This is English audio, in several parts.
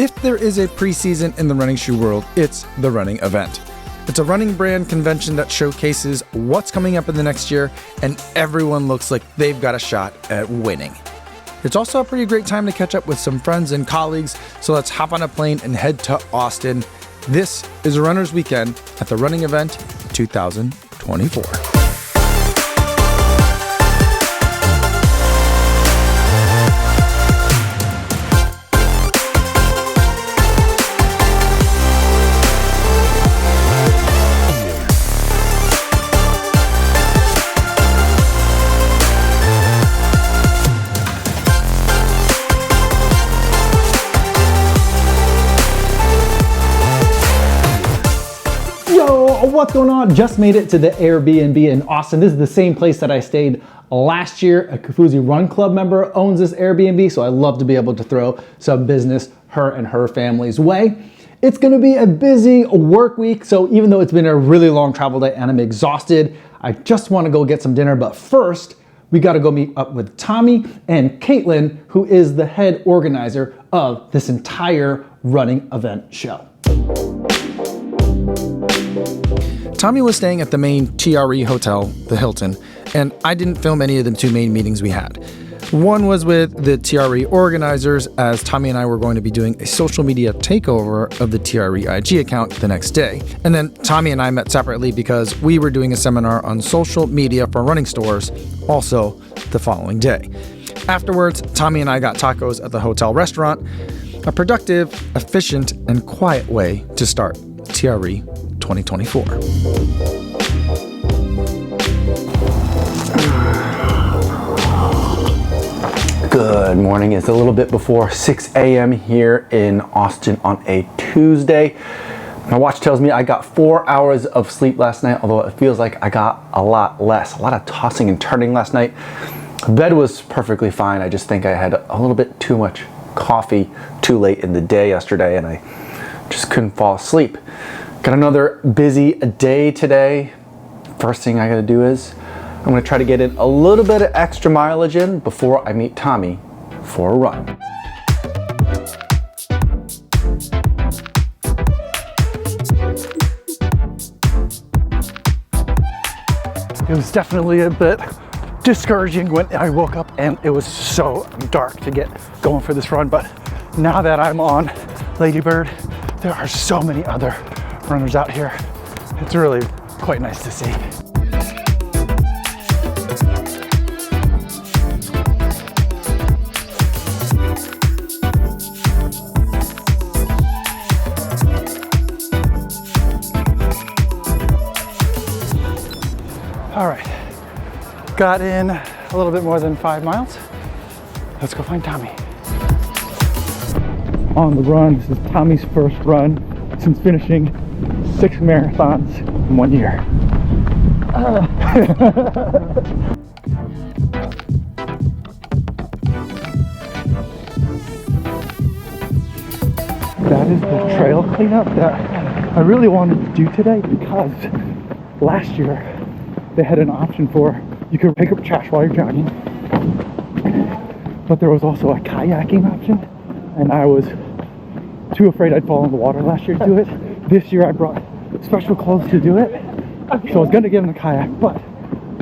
If there is a preseason in the running shoe world, it's the running event. It's a running brand convention that showcases what's coming up in the next year, and everyone looks like they've got a shot at winning. It's also a pretty great time to catch up with some friends and colleagues, so let's hop on a plane and head to Austin. This is Runner's Weekend at the Running Event 2024. What's going on? Just made it to the Airbnb in Austin. This is the same place that I stayed last year. A Kofuzi Run Club member owns this Airbnb, so I love to be able to throw some business her and her family's way. It's gonna be a busy work week, so even though it's been a really long travel day and I'm exhausted, I just wanna go get some dinner, but first, we gotta go meet up with Tommy and Caitlin, who is the head organizer of this entire running event show. Tommy was staying at the main TRE hotel, the Hilton, and I didn't film any of the two main meetings we had. One was with the TRE organizers, as Tommy and I were going to be doing a social media takeover of the TRE IG account the next day. And then Tommy and I met separately because we were doing a seminar on social media for running stores, also the following day. Afterwards, Tommy and I got tacos at the hotel restaurant, a productive, efficient, and quiet way to start TRE 2024. Good morning. It's a little bit before 6 a.m. here in Austin on a Tuesday. My watch tells me I got 4 hours of sleep last night, although it feels like I got a lot less. A lot of tossing and turning last night. Bed was perfectly fine. I just think I had a little bit too much coffee too late in the day yesterday, and I just couldn't fall asleep. Got another busy day today. First thing I gotta do is I'm gonna try to get in a little bit of extra mileage in before I meet Tommy for a run. It was definitely a bit discouraging when I woke up and it was so dark to get going for this run, but now that I'm on Lady Bird, there are so many other runners out here. It's really quite nice to see. All right, got in a little bit more than 5 miles. Let's go find Tommy. On the run, this is Tommy's first run since finishing 6 marathons in 1 year. That is the trail cleanup that I really wanted to do today, because last year they had an option for you could pick up trash while you're jogging, but there was also a kayaking option, and I was too afraid I'd fall in the water last year to do it. This year I brought special clothes to do it, so I was gonna get in the kayak, but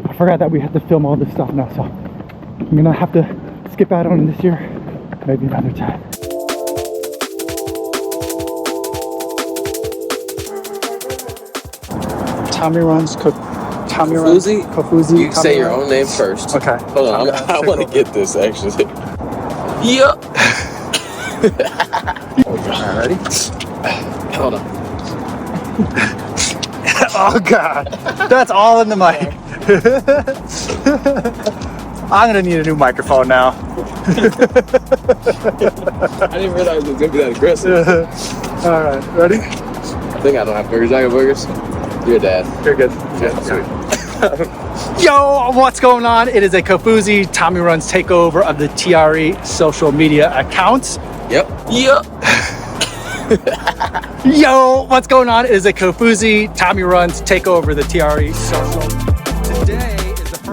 I forgot that we had to film all this stuff now, so I'm gonna have to skip out on it this year, maybe another time. Tommy runs, Kofuzi? Kofuzi. You can say your own name first. Okay. Hold on, I want to get this actually. Yep. Alright, ready? Hold on. Oh God, that's all in the mic. I'm gonna need a new microphone now. I didn't realize it was gonna be that aggressive. All right, ready? I think I don't have burgers. I got burgers. You're dad. You're good. Yeah, sweet. Yo, what's going on? It is a Kofuzi Tommy Runs takeover of the TRE social media accounts. Yep. Yo, what's going on? It is a Kofuzi Tommy Runs takeover the TRE social.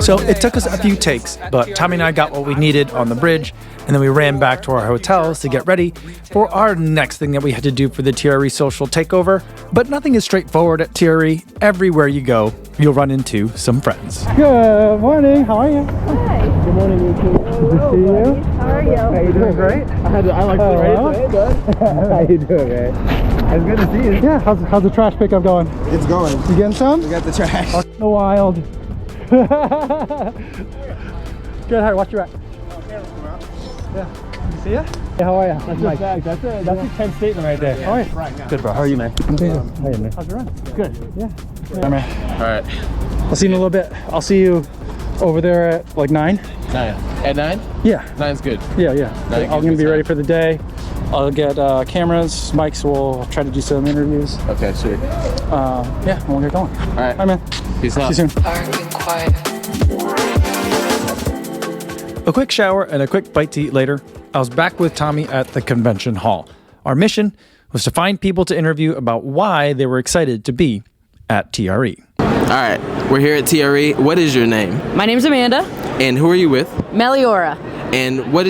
So it took us a few takes, but Tommy and I got what we needed on the bridge, And then we ran back to our hotels to get ready for our next thing that we had to do for the TRE social takeover. But nothing is straightforward at TRE. Everywhere you go, you'll run into some friends. Good morning. How are you? Hi. Good morning, you two. Good to see you. How are you? How you doing? Great. I like to raise today, How you doing, man? It's good to see you. Yeah. How's the trash pickup going? It's going. You getting some? We got the trash. The wild. Good. Harry, watch your back. Yeah. You see ya? Hey, how are you? That's Mike. That's a 10 statement right there. How are you? Right. Good, bro. How are you, man? I'm good. How are you, man? How's your run? Good. Yeah. All right, man. All right. I'll see you in a little bit. I'll see you over there at like 9. 9. At 9? Yeah. 9's good. Yeah, yeah. Nine I'm gonna be ready for the day. I'll get cameras, mics. We'll try to do some interviews. Okay, sweet. Yeah, we'll get going. All right. Bye, man. Peace out. See you soon. A quick shower and a quick bite to eat later, I was back with Tommy at the convention hall. Our mission was to find people to interview about why they were excited to be at TRE. All right, we're here at TRE. What is your name? My name's Amanda. And who are you with? Meliora. And what are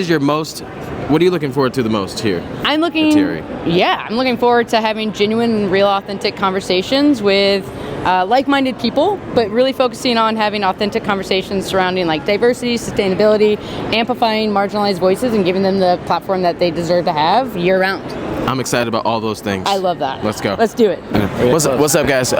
you looking forward to the most here? I'm looking forward to having genuine, real, authentic conversations with like-minded people, but really focusing on having authentic conversations surrounding like diversity, sustainability, amplifying marginalized voices and giving them the platform that they deserve to have year-round. I'm excited about all those things. I love that. Let's go. Let's do it. What's up, guys?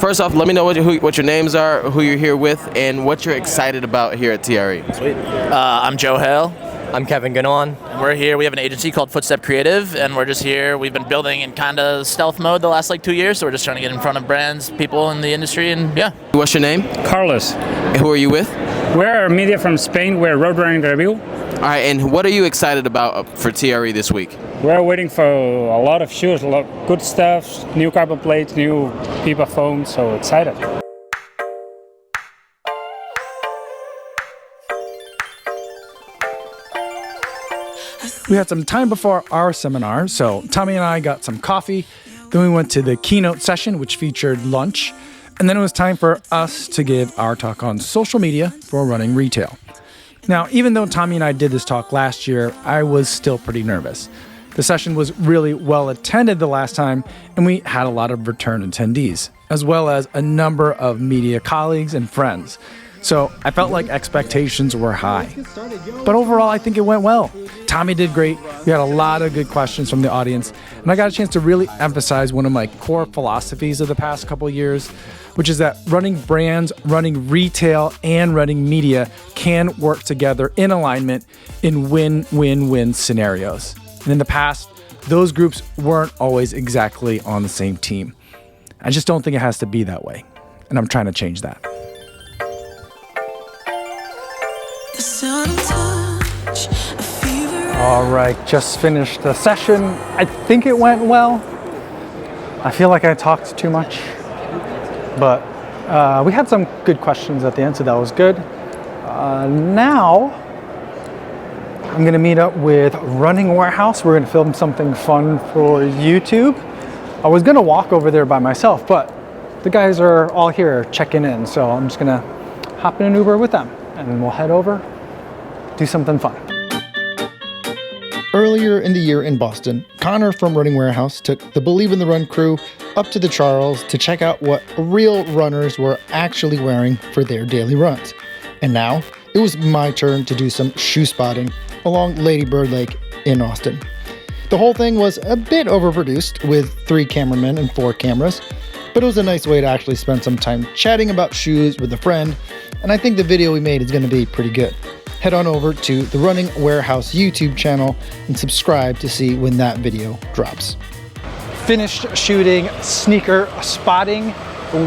First off, let me know what your names are, who you're here with, and what you're excited about here at TRE. Sweet. I'm Joe Hale. I'm Kevin Gunawan. We're here. We have an agency called Footstep Creative, and we're just here. We've been building in kind of stealth mode the last 2 years, so we're just trying to get in front of brands, people in the industry, and yeah. What's your name? Carlos. And who are you with? We're media from Spain. We're road running review. All right, and what are you excited about for TRE this week? We're waiting for a lot of shoes, a lot of good stuff, new carbon plates, new Pipa foam, so excited. We had some time before our seminar, so Tommy and I got some coffee. Then we went to the keynote session, which featured lunch. And then it was time for us to give our talk on social media for running retail. Now, even though Tommy and I did this talk last year, I was still pretty nervous. The session was really well attended the last time, and we had a lot of return attendees, as well as a number of media colleagues and friends. So I felt like expectations were high. But overall, I think it went well. Tommy did great. We had a lot of good questions from the audience, and I got a chance to really emphasize one of my core philosophies of the past couple of years, which is that running brands, running retail, and running media can work together in alignment in win-win-win scenarios. And in the past, those groups weren't always exactly on the same team. I just don't think it has to be that way, and I'm trying to change that. All right, just finished the session. I think it went well. I feel like I talked too much, but we had some good questions at the end, so that was good. Now, I'm gonna meet up with Running Warehouse. We're gonna film something fun for YouTube. I was gonna walk over there by myself, but the guys are all here checking in, so I'm just gonna hop in an Uber with them, and then we'll head over, do something fun. Earlier in the year in Boston, Connor from Running Warehouse took the Believe in the Run crew up to the Charles to check out what real runners were actually wearing for their daily runs. And now, it was my turn to do some shoe spotting along Lady Bird Lake in Austin. The whole thing was a bit overproduced with 3 cameramen and 4 cameras, but it was a nice way to actually spend some time chatting about shoes with a friend, and I think the video we made is going to be pretty good. Head on over to the Running Warehouse YouTube channel and subscribe to see when that video drops. Finished shooting sneaker spotting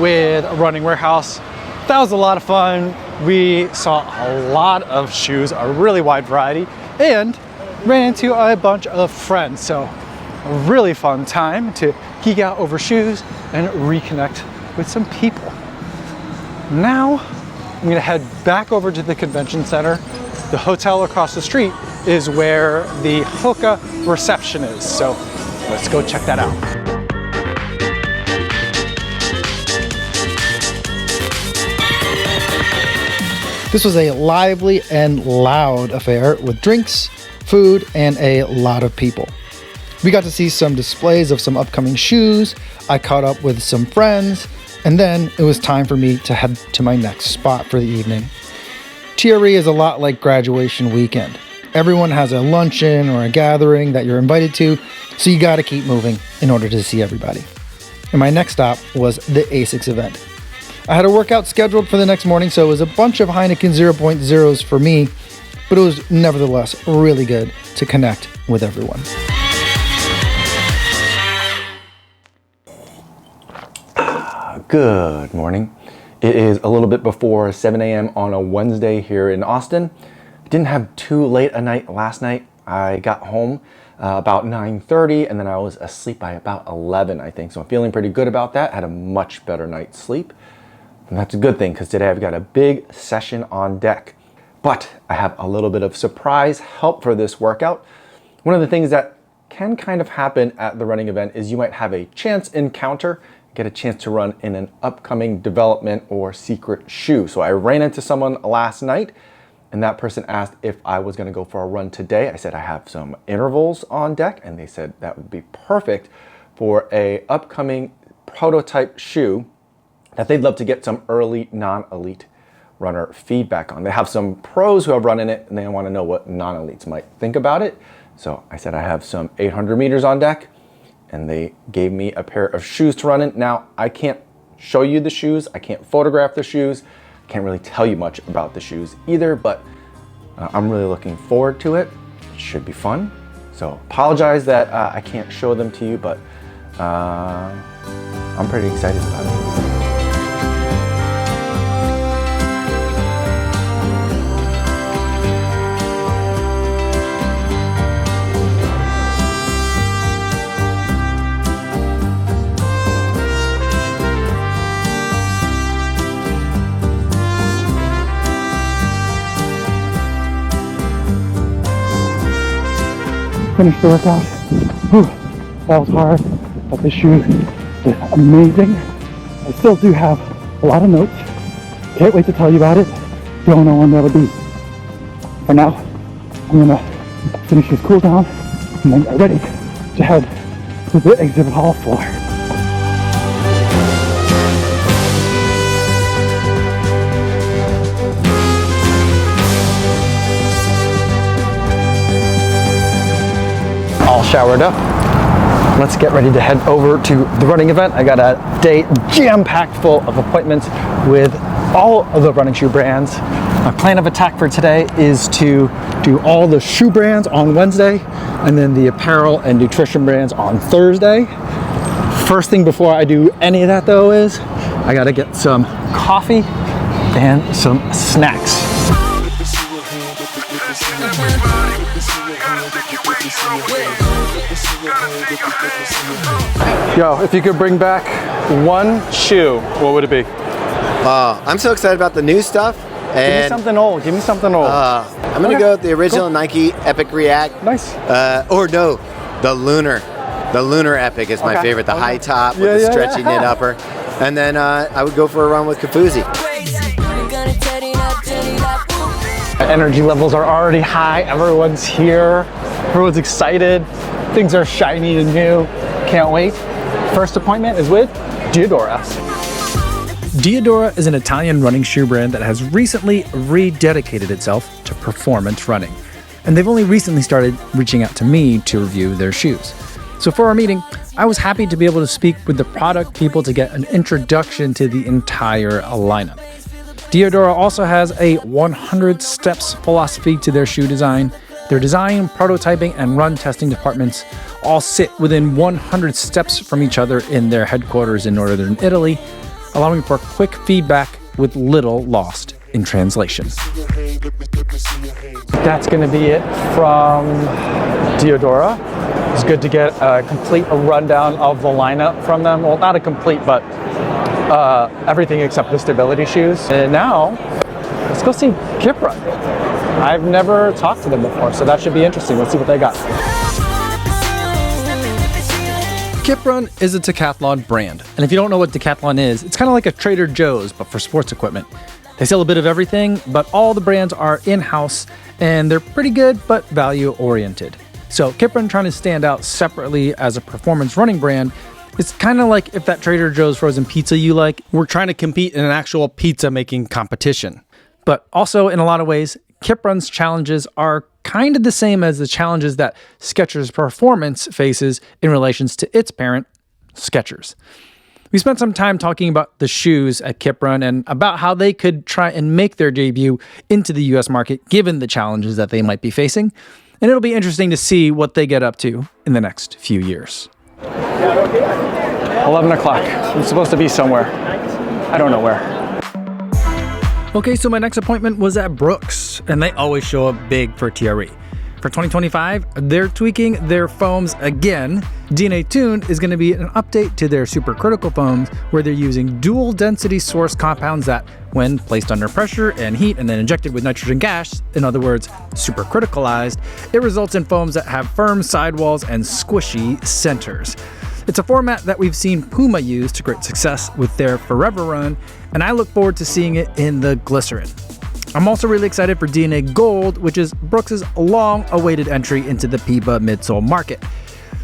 with Running Warehouse. That was a lot of fun. We saw a lot of shoes, a really wide variety, and ran into a bunch of friends. So a really fun time to geek out over shoes and reconnect with some people. Now I'm gonna head back over to the convention center. The hotel across the street is where the Hoka reception is. So let's go check that out. This was a lively and loud affair with drinks, food, and a lot of people. We got to see some displays of some upcoming shoes, I caught up with some friends, and then it was time for me to head to my next spot for the evening. TRE is a lot like graduation weekend. Everyone has a luncheon or a gathering that you're invited to, so you gotta keep moving in order to see everybody. And my next stop was the ASICS event. I had a workout scheduled for the next morning, so it was a bunch of Heineken 0.0s for me, but it was nevertheless really good to connect with everyone. Good morning. It is a little bit before 7 a.m. on a Wednesday here in Austin. I didn't have too late a night last night. I got home about 9:30 and then I was asleep by about 11, I think. So I'm feeling pretty good about that. I had a much better night's sleep. And that's a good thing because today I've got a big session on deck. But I have a little bit of surprise help for this workout. One of the things that can kind of happen at the running event is you might have a chance encounter, get a chance to run in an upcoming development or secret shoe. So I ran into someone last night and that person asked if I was gonna go for a run today. I said I have some intervals on deck and they said that would be perfect for a upcoming prototype shoe that they'd love to get some early non-elite runner feedback on. They have some pros who have run in it and they wanna know what non-elites might think about it. So I said I have some 800 meters on deck and they gave me a pair of shoes to run in. Now, I can't show you the shoes, I can't photograph the shoes, I can't really tell you much about the shoes either, but I'm really looking forward to it. It should be fun. So apologize that I can't show them to you, but I'm pretty excited about it. Finished the workout. Whew, that was hard, but the shoe is amazing. I still do have a lot of notes. Can't wait to tell you about it. Don't know when that'll be. For now, I'm gonna finish this cool down and then get ready to head to the exhibit hall floor. All showered up. Let's get ready to head over to the running event. I got a day jam-packed full of appointments with all of the running shoe brands. My plan of attack for today is to do all the shoe brands on Wednesday and then the apparel and nutrition brands on Thursday. First thing before I do any of that though is I gotta get some coffee and some snacks. Yo, if you could bring back one shoe, what would it be? I'm so excited about the new stuff. And Give me something old. Give me something old. I'm gonna go with the original Nike Epic React. Nice. Or no, the Lunar. The Lunar Epic is my favorite. The high top with the stretchy knit upper. And then I would go for a run with Kofuzi. Energy levels are already high. Everyone's here. Everyone's excited. Things are shiny and new. Can't wait. First appointment is with Diadora. Diadora is an Italian running shoe brand that has recently rededicated itself to performance running. And they've only recently started reaching out to me to review their shoes. So for our meeting, I was happy to be able to speak with the product people to get an introduction to the entire lineup. Diadora also has a 100 steps philosophy to their shoe design. Their design, prototyping, and run testing departments all sit within 100 steps from each other in their headquarters in northern Italy, allowing for quick feedback with little lost in translation. That's going to be it from Diadora. It's good to get a complete rundown of the lineup from them. Well, not a complete, but everything except the stability shoes. And now, let's go see Kiprun. I've never talked to them before, so that should be interesting. Let's see what they got. Kiprun is a decathlon brand. And if you don't know what decathlon is, it's kind of like a Trader Joe's, but for sports equipment. They sell a bit of everything, but all the brands are in-house and they're pretty good but value oriented. So Kiprun trying to stand out separately as a performance running brand, it's kind of like if that Trader Joe's frozen pizza you like, we're trying to compete in an actual pizza making competition. But also in a lot of ways, Kiprun's challenges are kind of the same as the challenges that Skechers Performance faces in relations to its parent, Skechers. We spent some time talking about the shoes at Kiprun and about how they could try and make their debut into the US market given the challenges that they might be facing. And it'll be interesting to see what they get up to in the next few years. 11 o'clock. I'm supposed to be somewhere. I don't know where. Okay, so my next appointment was at Brooks, and they always show up big for TRE. For 2025, they're tweaking their foams again. DNA Tune is going to be an update to their supercritical foams where they're using dual density source compounds that, when placed under pressure and heat and then injected with nitrogen gas, in other words, supercriticalized, it results in foams that have firm sidewalls and squishy centers. It's a format that we've seen Puma use to great success with their Forever Run, and I look forward to seeing it in the glycerin. I'm also really excited for DNA Gold, which is Brooks' long-awaited entry into the PIBA midsole market.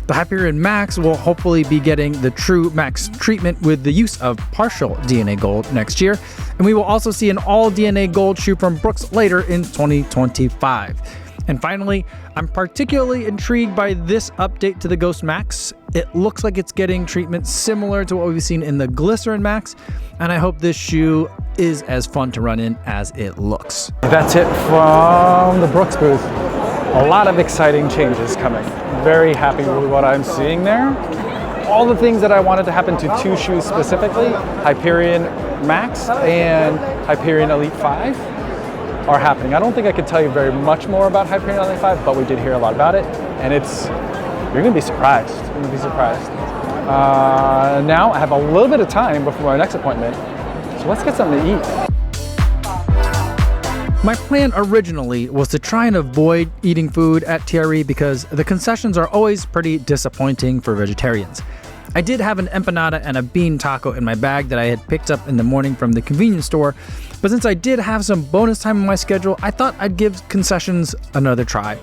The Hyperion Max will hopefully be getting the true max treatment with the use of partial DNA Gold next year, and we will also see an all DNA Gold shoe from Brooks later in 2025. And finally, I'm particularly intrigued by this update to the Ghost Max. It looks like it's getting treatment similar to what we've seen in the Glycerin Max, and I hope this shoe is as fun to run in as it looks. That's it from the Brooks booth. A lot of exciting changes coming. Very happy with what I'm seeing there. All the things that I wanted to happen to two shoes specifically, Hyperion Max and Hyperion Elite 5, are happening. I don't think I could tell you very much more about Hyperion Elite 5, but we did hear a lot about it, and you're gonna be surprised. You're gonna be surprised. Now I have a little bit of time before my next appointment, so let's get something to eat. My plan originally was to try and avoid eating food at TRE because the concessions are always pretty disappointing for vegetarians. I did have an empanada and a bean taco in my bag that I had picked up in the morning from the convenience store, but since I did have some bonus time in my schedule, I thought I'd give concessions another try.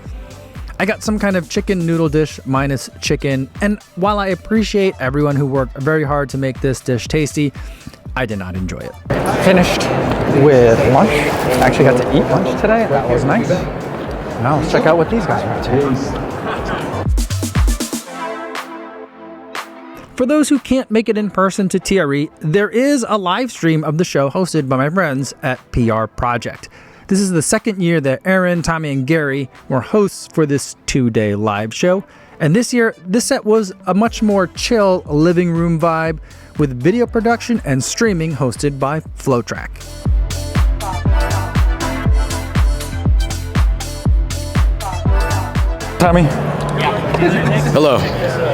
I got some kind of chicken noodle dish minus chicken, and while I appreciate everyone who worked very hard to make this dish tasty, I did not enjoy it. Finished with lunch. Actually got to eat lunch today. That was nice. Now let's check out what these guys are up to. For those who can't make it in person to TRE, there is a live stream of the show hosted by my friends at PR Project. This is the second year that Aaron, Tommy, and Gary were hosts for this 2-day live show. And this year, this set was a much more chill living room vibe with video production and streaming hosted by Flotrack. Tommy. Hello.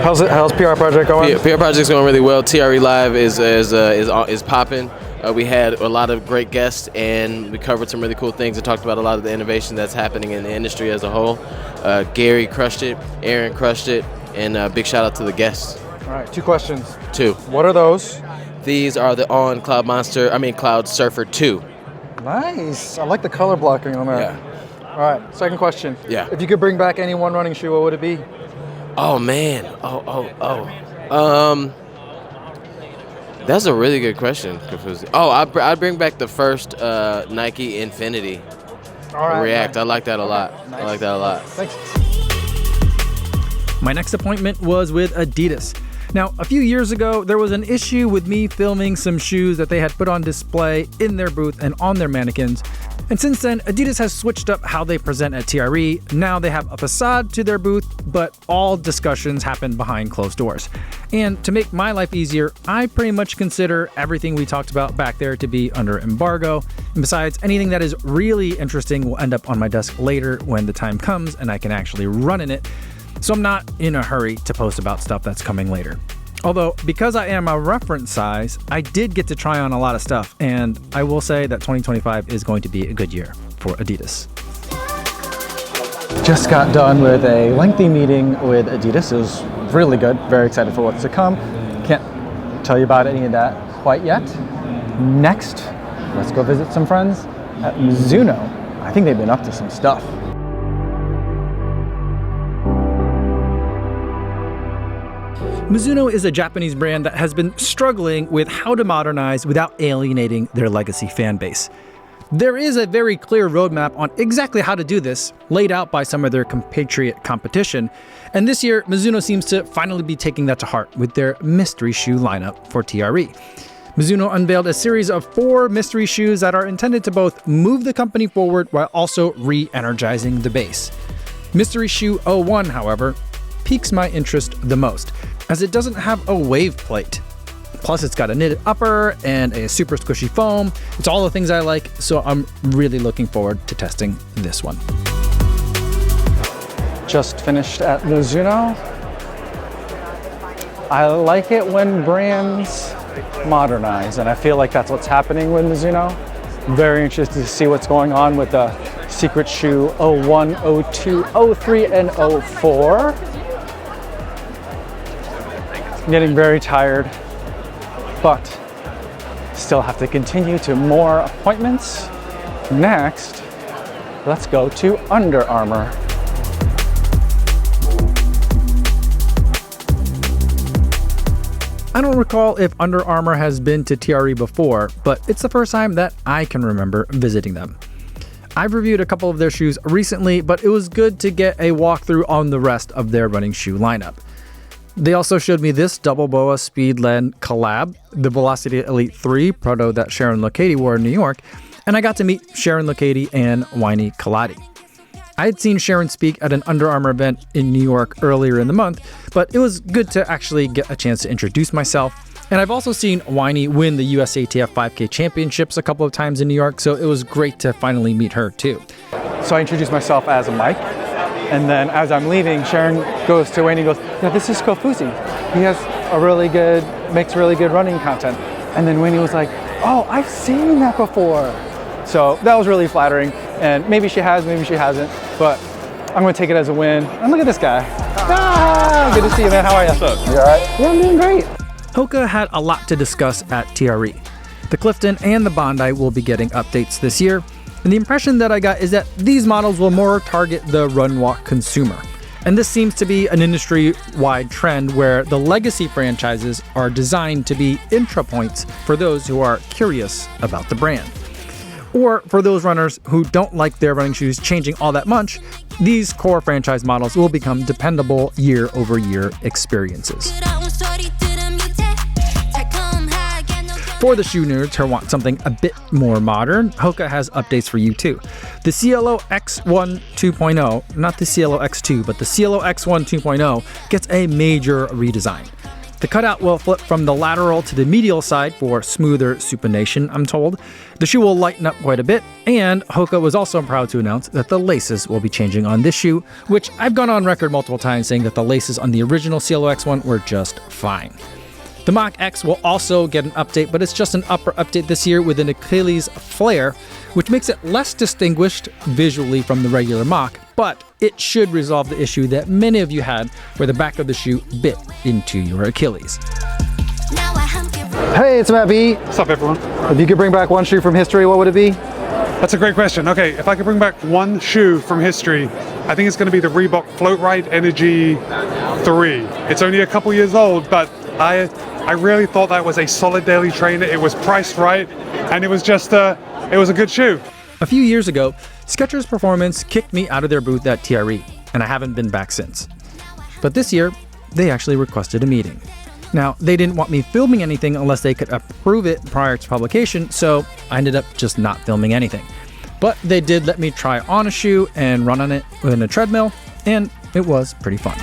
How's PR Project going? PR Project's going really well. TRE Live is popping. We had a lot of great guests, and we covered some really cool things and talked about a lot of the innovation that's happening in the industry as a whole. Gary crushed it, Aaron crushed it, and big shout out to the guests. All right, 2 questions. 2. What are those? These are the On Cloud Surfer 2. Nice. I like the color blocking on that. Yeah. All right, second question. Yeah. If you could bring back any one running shoe, what would it be? Oh man. That's a really good question. I'd bring back the first Nike Infinity React. Nice. I like that a lot. Nice. I like that a lot. Thanks. My next appointment was with Adidas. Now, a few years ago, there was an issue with me filming some shoes that they had put on display in their booth and on their mannequins. And since then, Adidas has switched up how they present at TRE. Now they have a facade to their booth, but all discussions happen behind closed doors. And to make my life easier, I pretty much consider everything we talked about back there to be under embargo. And besides, anything that is really interesting will end up on my desk later when the time comes and I can actually run in it. So I'm not in a hurry to post about stuff that's coming later. Although, because I am a reference size, I did get to try on a lot of stuff, and I will say that 2025 is going to be a good year for Adidas. Just got done with a lengthy meeting with Adidas. It was really good. Very excited for what's to come. Can't tell you about any of that quite yet. Next, let's go visit some friends at Mizuno. I think they've been up to some stuff. Mizuno is a Japanese brand that has been struggling with how to modernize without alienating their legacy fan base. There is a very clear roadmap on exactly how to do this, laid out by some of their compatriot competition, and this year Mizuno seems to finally be taking that to heart with their mystery shoe lineup for TRE. Mizuno unveiled a series of 4 mystery shoes that are intended to both move the company forward while also re-energizing the base. Mystery Shoe 01, however, piques my interest the most, as it doesn't have a wave plate. Plus, it's got a knitted upper and a super squishy foam. It's all the things I like, so I'm really looking forward to testing this one. Just finished at Mizuno. I like it when brands modernize, and I feel like that's what's happening with Mizuno. I'm very interested to see what's going on with the Secret Shoe 01, 02, 03, and 04. I'm getting very tired, but still have to continue to more appointments. Next, let's go to Under Armour. I don't recall if Under Armour has been to TRE before, but it's the first time that I can remember visiting them. I've reviewed a couple of their shoes recently, but it was good to get a walkthrough on the rest of their running shoe lineup. They also showed me this Double Boa Speedland collab, the Velocity Elite 3 proto that Sharon Lokedi wore in New York, and I got to meet Sharon Lokedi and Winnie Kaladi. I had seen Sharon speak at an Under Armour event in New York earlier in the month, but it was good to actually get a chance to introduce myself. And I've also seen Winnie win the USATF 5K championships a couple of times in New York, so it was great to finally meet her too. So I introduced myself as Mike, and then as I'm leaving, Sharon goes to Wayne and goes, "Yeah, this is Kofuzi. He has makes really good running content." And then Wayne was like, "Oh, I've seen that before." So that was really flattering, and maybe she has, maybe she hasn't, but I'm gonna take it as a win. And look at this guy. Ah, good to see you, man. How are you? You all right? Yeah, I'm doing great. Hoka had a lot to discuss at TRE. The Clifton and the Bondi will be getting updates this year, and the impression that I got is that these models will more target the run-walk consumer. And this seems to be an industry-wide trend where the legacy franchises are designed to be entry points for those who are curious about the brand. Or for those runners who don't like their running shoes changing all that much, these core franchise models will become dependable year-over-year experiences. For the shoe nerds who want something a bit more modern, Hoka has updates for you too. The Ciele X1 2.0, not the Ciele X2, but the Ciele X1 2.0 gets a major redesign. The cutout will flip from the lateral to the medial side for smoother supination, I'm told. The shoe will lighten up quite a bit, and Hoka was also proud to announce that the laces will be changing on this shoe, which I've gone on record multiple times saying that the laces on the original Ciele X1 were just fine. The Mach X will also get an update, but it's just an upper update this year with an Achilles flare, which makes it less distinguished visually from the regular Mach, but it should resolve the issue that many of you had where the back of the shoe bit into your Achilles. Hey, it's Matt B. What's up, everyone? If you could bring back one shoe from history, what would it be? That's a great question. Okay, if I could bring back one shoe from history, I think it's going to be the Reebok Flotrack Energy 3. It's only a couple years old, but I really thought that was a solid daily trainer. It was priced right, and it was just it was a good shoe. A few years ago, Skechers Performance kicked me out of their booth at TRE, and I haven't been back since. But this year, they actually requested a meeting. Now, they didn't want me filming anything unless they could approve it prior to publication, so I ended up just not filming anything. But they did let me try on a shoe and run on it in a treadmill, and it was pretty fun.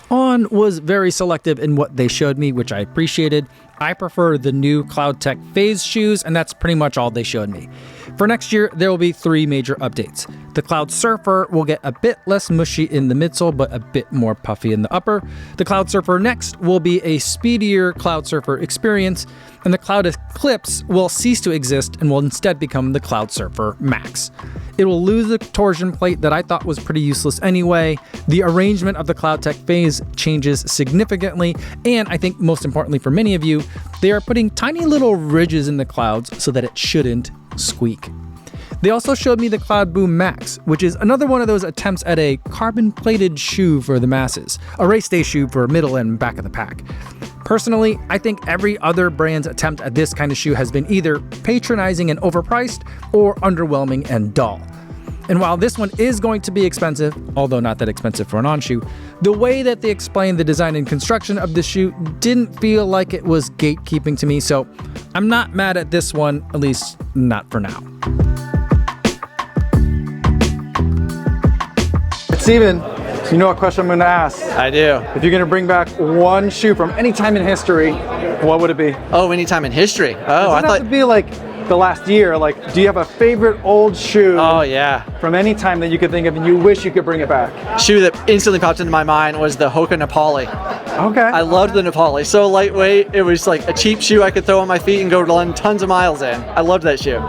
On was very selective in what they showed me, which I appreciated. I prefer the new CloudTech Phase shoes, and that's pretty much all they showed me. For next year, there will be 3 major updates. The Cloud Surfer will get a bit less mushy in the midsole, but a bit more puffy in the upper. The Cloud Surfer Next will be a speedier Cloud Surfer experience, and the Cloud Eclipse will cease to exist and will instead become the Cloud Surfer Max. It will lose the torsion plate that I thought was pretty useless anyway. The arrangement of the CloudTech Phase changes significantly, and I think most importantly for many of you, they are putting tiny little ridges in the clouds so that it shouldn't squeak. They also showed me the Cloud Boom Max, which is another one of those attempts at a carbon-plated shoe for the masses, a race day shoe for middle and back of the pack. Personally, I think every other brand's attempt at this kind of shoe has been either patronizing and overpriced or underwhelming and dull. And while this one is going to be expensive, although not that expensive for an on shoe, the way that they explained the design and construction of this shoe didn't feel like it was gatekeeping to me, so I'm not mad at this one, at least not for now. Steven, you know what question I'm going to ask? I do. If you're going to bring back one shoe from any time in history, what would it be? Oh, any time in history. Oh, I thought it'd be like the last year. Like, do you have a favorite old shoe? Oh yeah. From any time that you could think of, and you wish you could bring it back? Shoe that instantly popped into my mind was the Hoka Nepali. Okay. I loved the Nepali. So lightweight. It was like a cheap shoe I could throw on my feet and go run tons of miles in. I loved that shoe.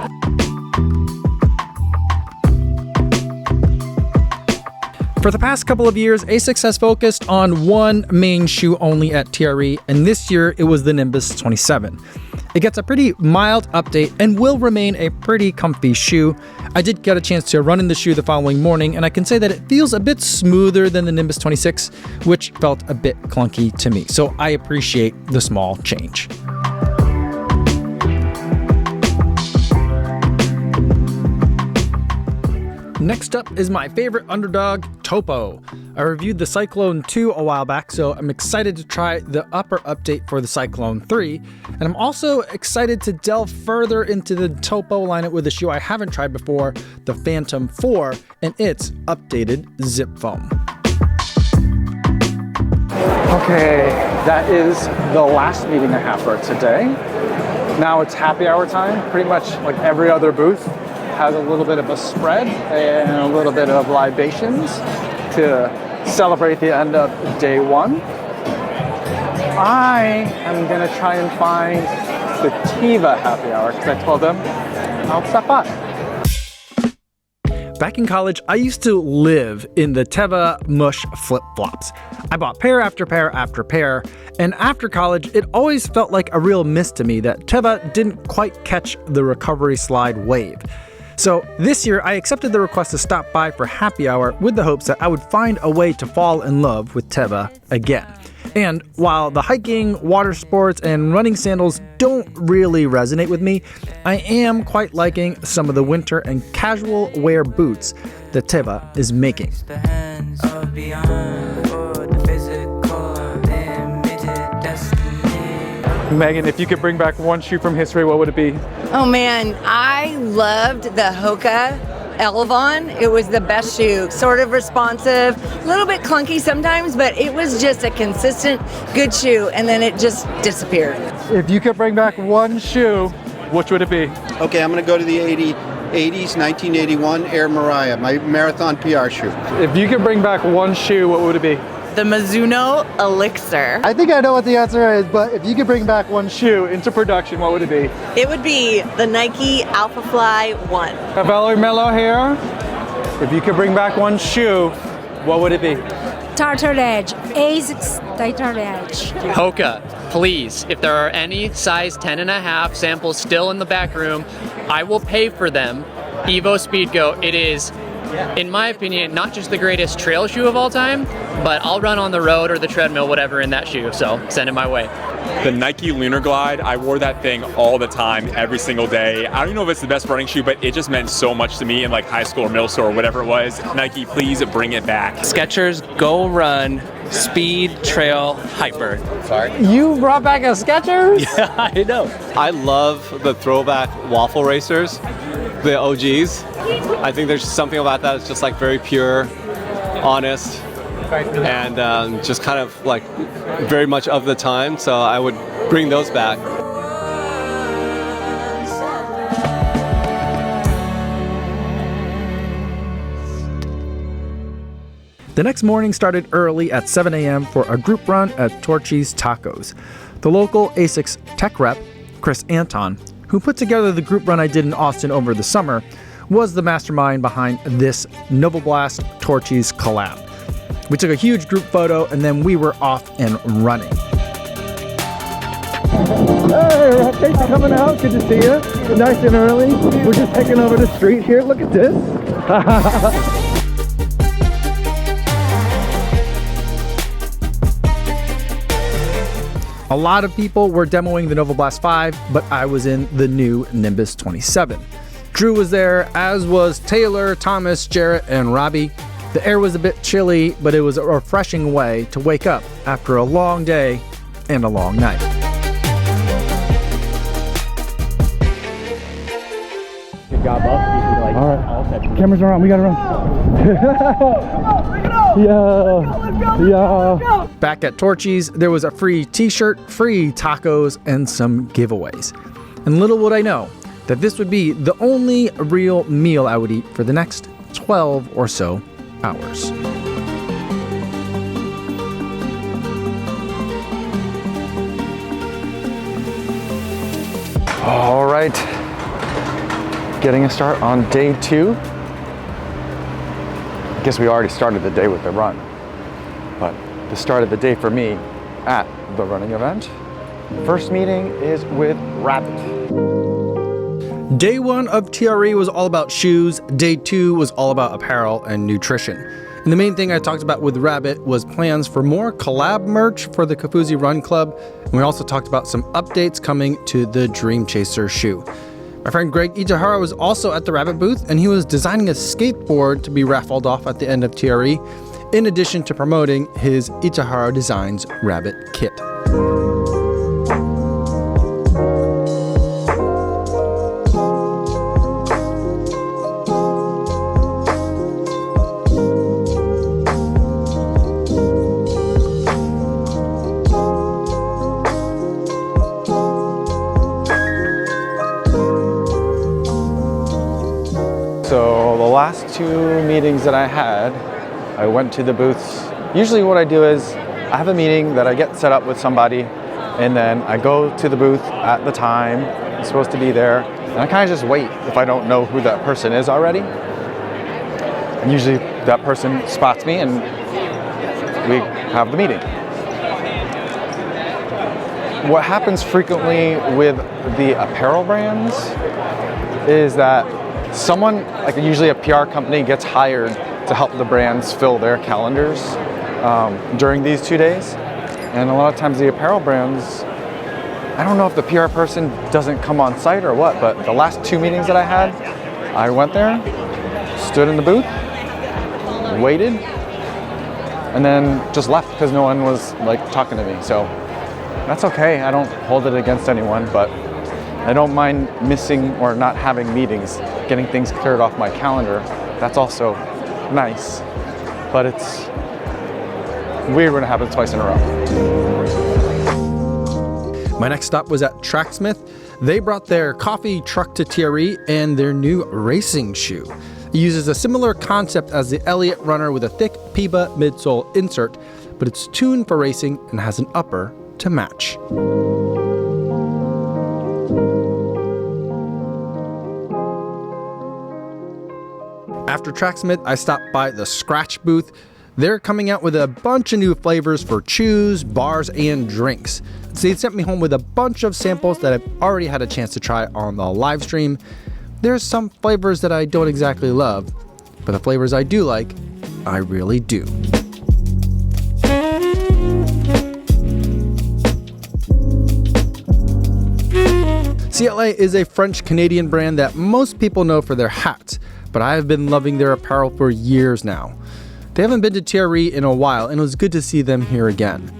For the past couple of years, ASICS has focused on one main shoe only at TRE, and this year it was the Nimbus 27. It gets a pretty mild update and will remain a pretty comfy shoe. I did get a chance to run in the shoe the following morning, and I can say that it feels a bit smoother than the Nimbus 26, which felt a bit clunky to me, so I appreciate the small change. Next up is my favorite underdog, Topo. I reviewed the Cyclone 2 a while back, so I'm excited to try the upper update for the Cyclone 3. And I'm also excited to delve further into the Topo lineup with a shoe I haven't tried before, the Phantom 4, and its updated zip foam. Okay, that is the last meeting I have for today. Now it's happy hour time. Pretty much like every other booth has a little bit of a spread and a little bit of libations to celebrate the end of day one. I am gonna try and find the Teva happy hour because I told them I'll stop by. Back in college, I used to live in the Teva mush flip-flops. I bought pair after pair after pair, and after college, it always felt like a real miss to me that Teva didn't quite catch the recovery slide wave. So this year, I accepted the request to stop by for happy hour with the hopes that I would find a way to fall in love with Teva again. And while the hiking, water sports, and running sandals don't really resonate with me, I am quite liking some of the winter and casual wear boots that Teva is making. Meaghan, if you could bring back one shoe from history, what would it be? Oh man, I loved the Hoka Elevon. It was the best shoe. Sort of responsive, a little bit clunky sometimes, but it was just a consistent good shoe, and then it just disappeared. If you could bring back one shoe, which would it be? Okay, I'm going to go to the 80s, 1981 Air Mariah, my marathon PR shoe. If you could bring back one shoe, what would it be? The Mizuno Elixir. I think I know what the answer is, but if you could bring back one shoe into production, what would it be? It would be the Nike Alpha Fly 1. Valerie Mello here. If you could bring back one shoe, what would it be? Tartar Edge, ASICS Tartar Edge. Hoka, please, if there are any size 10.5 samples still in the back room, I will pay for them. Evo Speedgo, it is, in my opinion, not just the greatest trail shoe of all time, but I'll run on the road or the treadmill, whatever, in that shoe, so send it my way. The Nike Lunar Glide, I wore that thing all the time, every single day. I don't even know if it's the best running shoe, but it just meant so much to me in like high school or middle school or whatever it was. Nike, please bring it back. Skechers Go Run Speed Trail Hyper. Sorry? You brought back a Skechers? Yeah, I know. I love the throwback waffle racers, the OGs. I think there's something about that. It's just like very pure, honest, and just kind of like very much of the time. So I would bring those back. The next morning started early at 7 a.m. for a group run at Torchy's Tacos. The local ASICS tech rep, Chris Anton, who put together the group run I did in Austin over the summer, was the mastermind behind this Novoblast Torchy's collab. We took a huge group photo and then we were off and running. Hey, thanks for coming out. Good to see you. Nice and early. We're just taking over the street here. Look at this. A lot of people were demoing the Nova Blast 5, but I was in the new Nimbus 27. Drew was there, as was Taylor, Thomas, Jarrett, and Robbie. The air was a bit chilly, but it was a refreshing way to wake up after a long day and a long night. Good job, Buff. All right. Cameras are on. We got to run. Yeah. Back at Torchy's, there was a free t-shirt, free tacos, and some giveaways. And little would I know that this would be the only real meal I would eat for the next 12 or so hours. All right, getting a start on day 2. I guess we already started the day with the run, but the start of the day for me at the running event. First meeting is with Rabbit. Day 1 of TRE was all about shoes. Day 2 was all about apparel and nutrition. And the main thing I talked about with Rabbit was plans for more collab merch for the Kofuzi Run Club. And we also talked about some updates coming to the Dream Chaser shoe. My friend Greg Itahara was also at the Rabbit booth, and he was designing a skateboard to be raffled off at the end of TRE, in addition to promoting his Itahara Designs Rabbit kit. So the last 2 meetings that I had, I went to the booths. Usually what I do is I have a meeting that I get set up with somebody, and then I go to the booth at the time I'm supposed to be there, and I kind of just wait if I don't know who that person is already. And usually that person spots me and we have the meeting. What happens frequently with the apparel brands is that someone, like usually a PR company, gets hired to help the brands fill their calendars during these 2 days. And a lot of times the apparel brands, I don't know if the PR person doesn't come on site or what, but the last 2 meetings that I had, I went there, stood in the booth, waited, and then just left because no one was like talking to me. So that's okay. I don't hold it against anyone, but I don't mind missing or not having meetings, getting things cleared off my calendar. That's also nice, but it's weird when it happens twice in a row. My next stop was at Tracksmith. They brought their coffee truck to TRE and their new racing shoe. It uses a similar concept as the Elliott Runner with a thick Puma midsole insert, but it's tuned for racing and has an upper to match. After Tracksmith, I stopped by the Skratch booth. They're coming out with a bunch of new flavors for chews, bars, and drinks. So they sent me home with a bunch of samples that I've already had a chance to try on the live stream. There's some flavors that I don't exactly love, but the flavors I do like, I really do. Ciele is a French-Canadian brand that most people know for their hats, but I have been loving their apparel for years now. They haven't been to TRE in a while, and it was good to see them here again.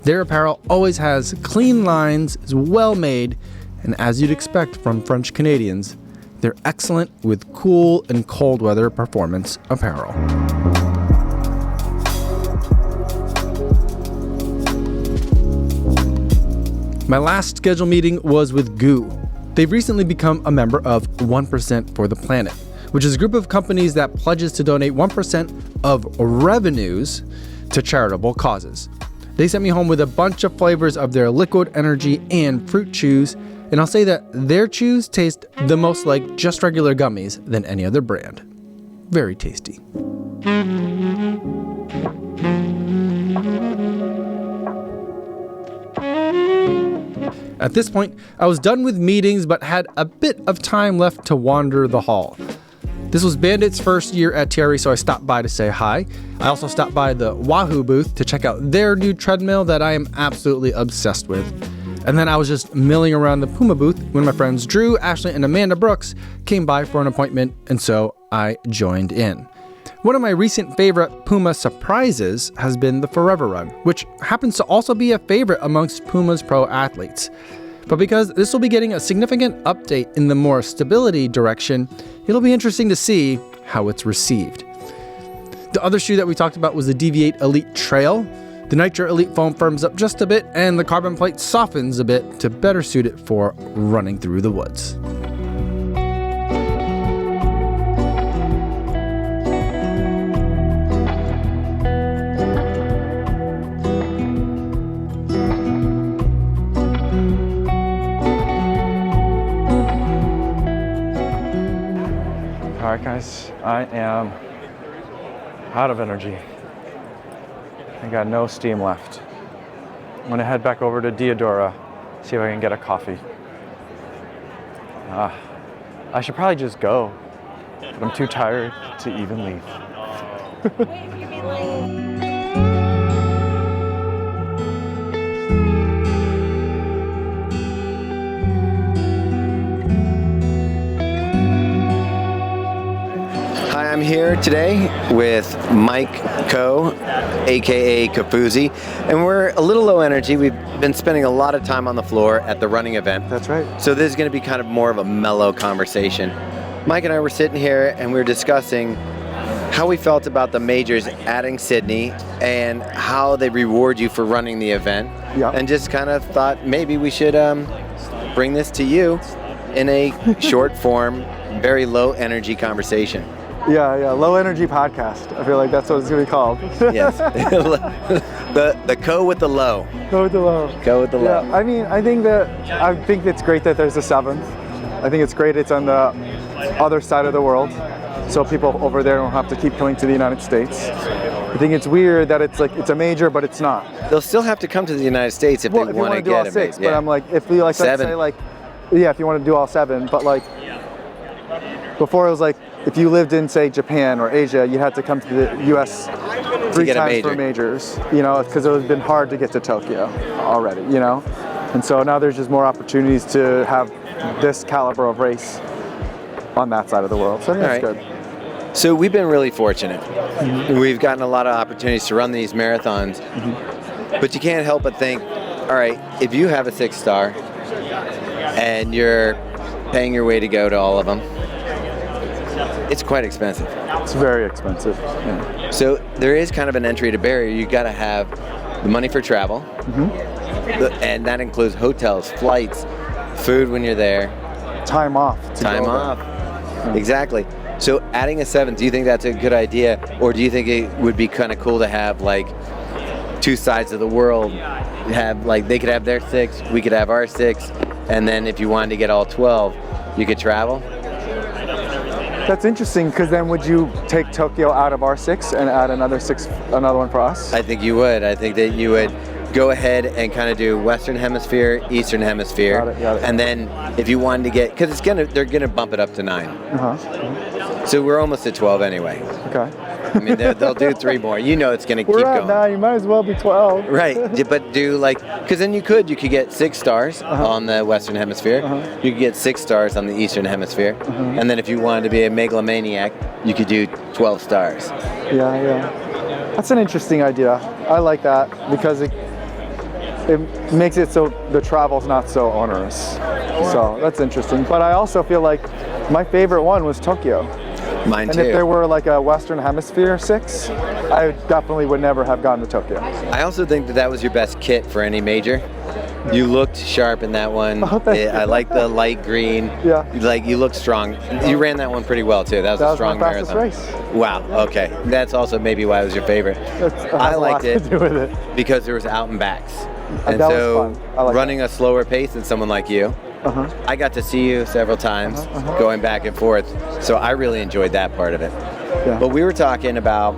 Their apparel always has clean lines, is well made, and as you'd expect from French Canadians, they're excellent with cool and cold weather performance apparel. My last scheduled meeting was with GOO. They've recently become a member of 1% for the Planet, which is a group of companies that pledges to donate 1% of revenues to charitable causes. They sent me home with a bunch of flavors of their liquid energy and fruit chews, and I'll say that their chews taste the most like just regular gummies than any other brand. Very tasty. At this point, I was done with meetings but had a bit of time left to wander the hall. This was Bandit's first year at TRE, so I stopped by to say hi. I also stopped by the Wahoo booth to check out their new treadmill that I am absolutely obsessed with. And then I was just milling around the Puma booth when my friends Drew, Ashley, and Amanda Brooks came by for an appointment, and so I joined in. One of my recent favorite Puma surprises has been the Forever Run, which happens to also be a favorite amongst Puma's pro athletes. But because this will be getting a significant update in the more stability direction, it'll be interesting to see how it's received. The other shoe that we talked about was the Deviate Elite Trail. The Nitro Elite foam firms up just a bit, and the carbon plate softens a bit to better suit it for running through the woods. All right, guys, I am out of energy. I got no steam left. I'm gonna head back over to Diadora, see if I can get a coffee. I should probably just go, but I'm too tired to even leave. I'm here today with Mike Coe, aka Kafuzi, and we're a little low energy. We've been spending a lot of time on the floor at the running event. That's right. So this is going to be kind of more of a mellow conversation. Mike and I were sitting here and we were discussing how we felt about the majors adding Sydney and how they reward you for running the event. Yeah. And just kind of thought maybe we should bring this to you in a short form, very low energy conversation. Yeah, low energy podcast. I feel like that's what it's gonna be called. Yes. the co with the low. Go with the low. Go with the low. Yeah, I mean, I think it's great that there's a 7th. I think it's great it's on the other side of the world, so people over there don't have to keep coming to the United States. I think it's weird that it's like it's a major, but it's not. They'll still have to come to the United States if they want to do all get 6. it. But I'm like, if we like, let's say like, yeah, if you want to do all 7, but like before it was like, if you lived in, say, Japan or Asia, you had to come to the U.S. 3 times for majors, you know, because it would have been hard to get to Tokyo already, you know? And so now there's just more opportunities to have this caliber of race on that side of the world. So I think that's good. So we've been really fortunate. We've gotten a lot of opportunities to run these marathons, but you can't help but think, all right, if you have a 6-star and you're paying your way to go to all of them, it's quite expensive. It's very expensive. Yeah. So there is kind of an entry to barrier. You got to have the money for travel, and that includes hotels, flights, food when you're there, time off. Exactly. So adding a 7th, do you think that's a good idea, or do you think it would be kind of cool to have like 2 sides of the world? Have like they could have their 6, we could have our 6, and then if you wanted to get all 12, you could travel. That's interesting, because then would you take Tokyo out of our 6 and add another one for us? I think you would. I think that you would go ahead and kind of do Western Hemisphere, Eastern Hemisphere, got it. And then if you wanted to get, because they're gonna bump it up to 9. So we're almost at 12 anyway. Okay. I mean, they'll do 3 more. You know it's gonna keep going. going. We're at 9. You might as well be 12. Right, but do like, because then you could get 6 stars on the Western Hemisphere. You could get 6 stars on the Eastern Hemisphere, and then if you wanted to be a megalomaniac, you could do 12 stars. Yeah. That's an interesting idea. I like that because it makes it so the travel's not so onerous. So that's interesting. But I also feel like my favorite one was Tokyo. Mine and too. If there were like a Western Hemisphere 6, I definitely would never have gone to Tokyo. I also think that was your best kit for any major. You looked sharp in that one. I like the light green. Yeah. You looked strong. You ran that one pretty well too. That was a strong my fastest marathon. Race. Wow. Okay. That's also maybe why it was your favorite. I liked it to do with it because there was out and backs, and that so was fun. running a slower pace than someone like you. I got to see you several times going back and forth, so I really enjoyed that part of it. Yeah. But we were talking about,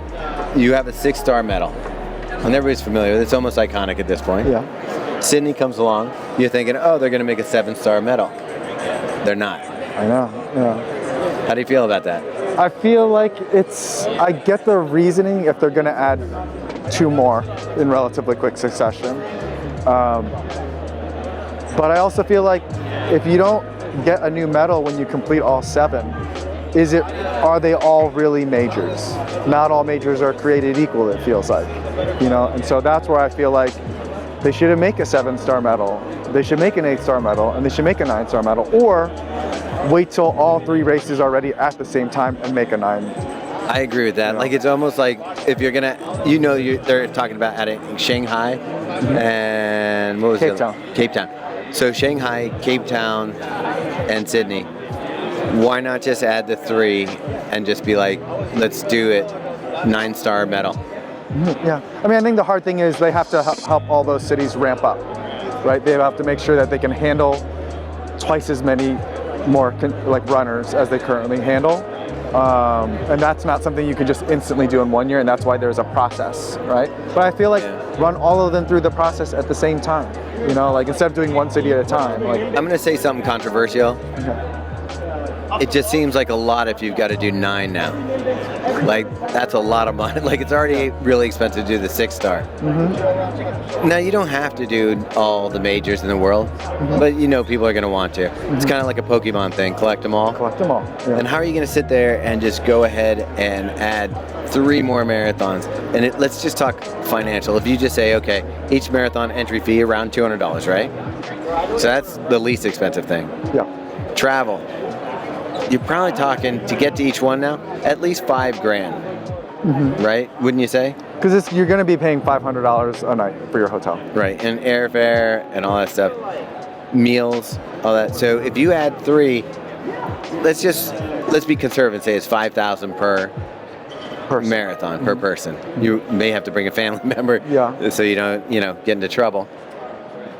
you have a 6-star medal, and everybody's familiar with it. It's almost iconic at this point. Yeah. Sydney comes along, you're thinking, oh, they're going to make a 7-star medal. They're not. I know. Yeah. How do you feel about that? I feel like I get the reasoning if they're going to add 2 more in relatively quick succession. But I also feel like if you don't get a new medal when you complete all 7, are they all really majors? Not all majors are created equal, it feels like, and so that's where I feel like they shouldn't make a 7-star medal. They should make an 8-star medal, and they should make a 9-star medal, or wait till all 3 races are ready at the same time and make a 9. I agree with that. Like, it's almost like if you're gonna, they're talking about adding Shanghai and what was Cape Town. Cape Town. So Shanghai, Cape Town, and Sydney. Why not just add the 3 and just be like, let's do it, 9-star medal? Yeah, I mean, I think the hard thing is they have to help all those cities ramp up, right? They have to make sure that they can handle twice as many more runners as they currently handle. And that's not something you can just instantly do in 1 year, and that's why there's a process, right? But I feel like run all of them through the process at the same time, like instead of doing one city at a time. Like, I'm gonna say something controversial. Okay. It just seems like a lot if you've got to do 9 now. Like, that's a lot of money. Like, it's already really expensive to do the 6-star. Now, you don't have to do all the majors in the world, but people are going to want to. It's kind of like a Pokemon thing, collect them all. Collect them all. Yeah. And how are you going to sit there and just go ahead and add 3 more marathons? And let's just talk financial. If you just say, okay, each marathon entry fee around $200, right? So that's the least expensive thing. Yeah. Travel. You're probably talking, to get to each one now, at least $5,000, right? Wouldn't you say? Because you're going to be paying $500 a night for your hotel. Right, and airfare and all that stuff, meals, all that. So if you add 3, let's be conservative and say it's $5,000 per marathon, per person. You may have to bring a family member, so you don't, get into trouble.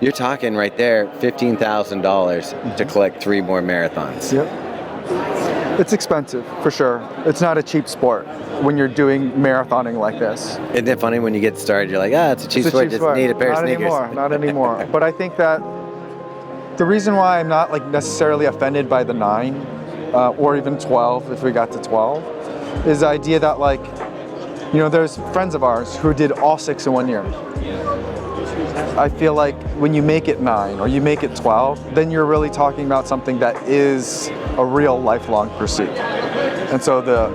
You're talking right there $15,000 to collect 3 more marathons. Yep. It's expensive, for sure. It's not a cheap sport when you're doing marathoning like this. Isn't it funny when you get started, you're like, it's a cheap sport, just need a pair of sneakers. Not anymore. But I think that the reason why I'm not necessarily offended by the 9 or even 12, if we got to 12, is the idea that there's friends of ours who did all 6 in 1 year. I feel like when you make it 9 or you make it 12, then you're really talking about something that is a real lifelong pursuit. And so the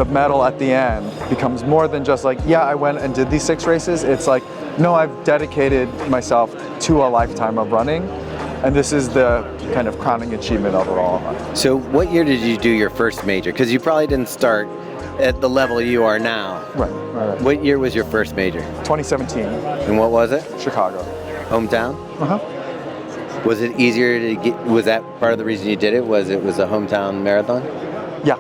medal at the end becomes more than just I went and did these 6 races. It's like, no, I've dedicated myself to a lifetime of running, and this is the kind of crowning achievement of it all. So what year did you do your first major? Because you probably didn't start at the level you are now. Right. What year was your first major? 2017. And what was it? Chicago. Hometown? Was it easier to get, was that part of the reason you did it? Was it was a hometown marathon? Yeah.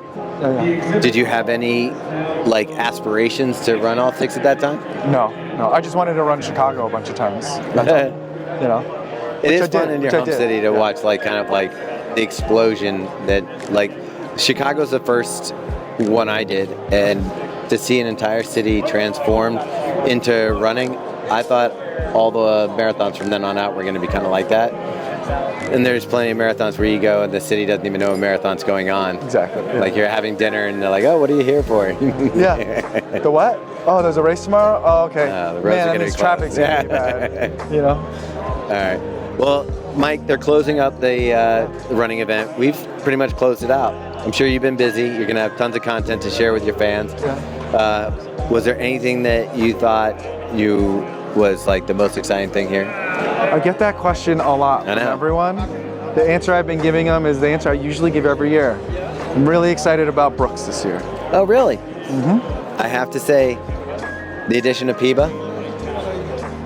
Did you have any aspirations to run all 6 at that time? No. I just wanted to run Chicago a bunch of times. It is fun in your home city to watch the explosion that Chicago's the first one I did, and to see an entire city transformed into running, I thought all the marathons from then on out were going to be kind of like that. And there's plenty of marathons where you go and the city doesn't even know a marathon's going on. Exactly. Yeah. You're having dinner and they're like, oh, what are you here for? Yeah. The what? Oh, there's a race tomorrow? Oh, okay. The roads are going to be traffic's going to be bad. All right. Well, Mike, they're closing up the running event. We've pretty much closed it out. I'm sure you've been busy. You're going to have tons of content to share with your fans. Yeah. Was there anything that you thought was the most exciting thing here? I get that question a lot from everyone. The answer I've been giving them is the answer I usually give every year. I'm really excited about Brooks this year. Oh, really? I have to say, the addition of Puma.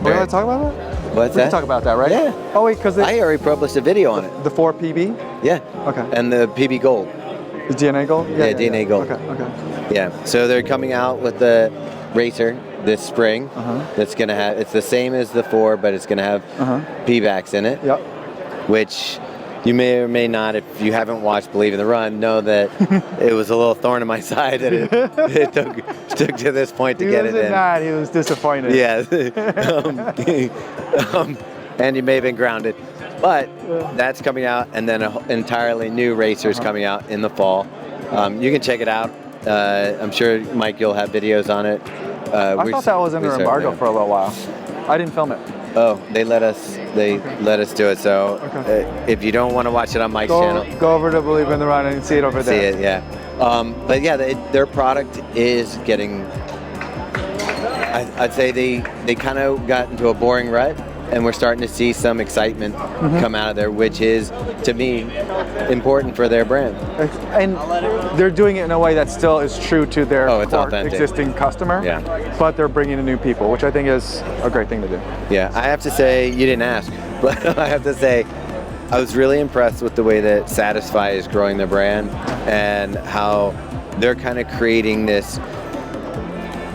We're going to talk about that? What's we that? can talk about that, right? Yeah. Oh, wait, because I already published a video on it. The 4 PB? Yeah. Okay. And the PB Gold. The DNA Gold? Yeah, DNA Gold. Okay. Yeah. So they're coming out with the Racer this spring. That's going to have, it's the same as the 4, but it's going to have P-backs in it. Yep. Which you may or may not, if you haven't watched Believe in the Run, know that it was a little thorn in my side that it took to this point to get it in. He wasn't mad, he was disappointed. Yeah. And you may have been grounded. But that's coming out, and then an entirely new racer's coming out in the fall. You can check it out. I'm sure, Mike, you'll have videos on it. I thought that was under embargo for a little while. I didn't film it. Oh, they let us do it. So if you don't want to watch it on Mike's channel, go over to Believe in the Run and see it over there. See it, yeah. But yeah, their product is getting. I'd say they kind of got into a boring rut, and we're starting to see some excitement come out of there, which is, to me, important for their brand. And they're doing it in a way that still is true to their existing customer, but they're bringing in new people, which I think is a great thing to do. Yeah, I have to say, you didn't ask, but I have to say, I was really impressed with the way that Satisfy is growing their brand and how they're kind of creating this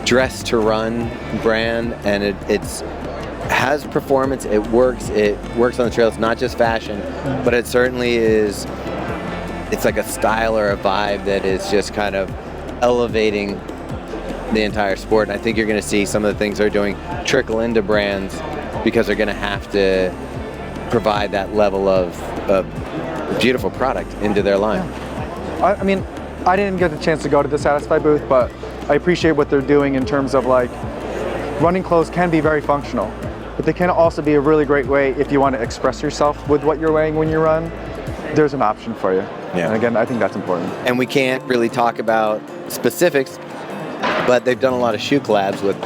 dress to run brand, and it's has performance, it works on the trail. It's not just fashion, but it certainly is. It's like a style or a vibe that is just kind of elevating the entire sport. And I think you're going to see some of the things they're doing trickle into brands because they're going to have to provide that level of beautiful product into their line. I mean, I didn't get the chance to go to the Satisfy booth, but I appreciate what they're doing in terms of, like, running clothes can be very functional, but they can also be a really great way if you want to express yourself with what you're wearing when you run. There's an option for you. Yeah. And again, I think that's important. And we can't really talk about specifics, but they've done a lot of shoe collabs with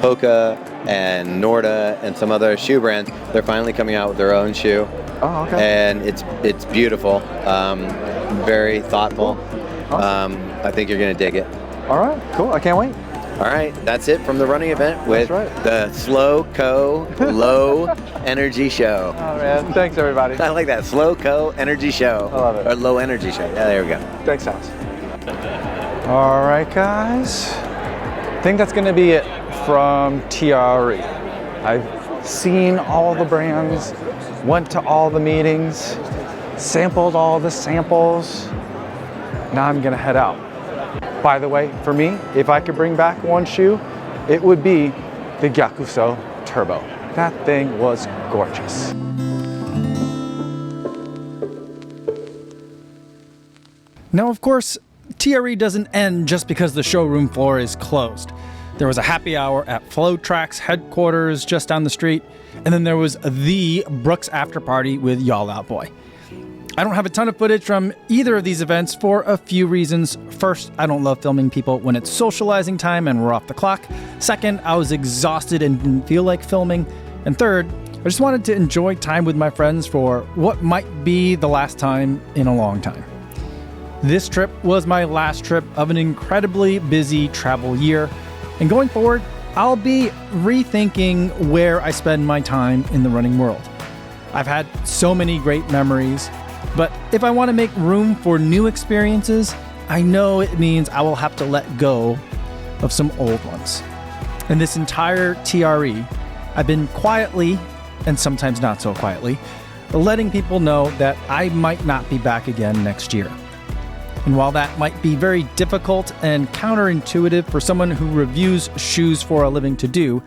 Hoka and Norda and some other shoe brands. They're finally coming out with their own shoe. Oh, okay. And it's beautiful, very thoughtful. Awesome. I think you're going to dig it. All right, cool. I can't wait. All right, that's it from the running event with the Slow Co. Low Energy Show. Oh, man. Thanks, everybody. I like that. Slow Co. Energy Show. I love it. Or Low Energy Show. Yeah, there we go. Thanks, House. All right, guys. I think that's going to be it from TRE. I've seen all the brands, went to all the meetings, sampled all the samples. Now I'm going to head out. By the way, for me, if I could bring back one shoe, it would be the Gyakuso Turbo. That thing was gorgeous. Now, of course, TRE doesn't end just because the showroom floor is closed. There was a happy hour at Flotrack's headquarters just down the street, and then there was the Brooks after party with Y'all Out Boy. I don't have a ton of footage from either of these events for a few reasons. First, I don't love filming people when it's socializing time and we're off the clock. Second, I was exhausted and didn't feel like filming. And third, I just wanted to enjoy time with my friends for what might be the last time in a long time. This trip was my last trip of an incredibly busy travel year. And going forward, I'll be rethinking where I spend my time in the running world. I've had so many great memories, but if I want to make room for new experiences, I know it means I will have to let go of some old ones. And this entire TRE, I've been quietly, and sometimes not so quietly, letting people know that I might not be back again next year. And while that might be very difficult and counterintuitive for someone who reviews shoes for a living to do,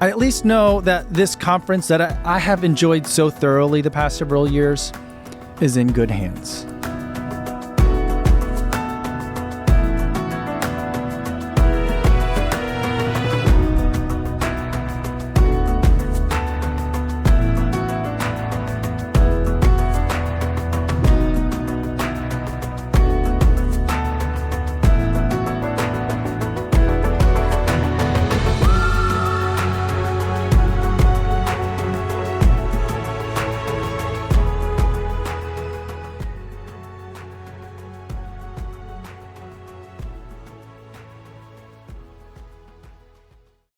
I at least know that this conference that I have enjoyed so thoroughly the past several years is in good hands.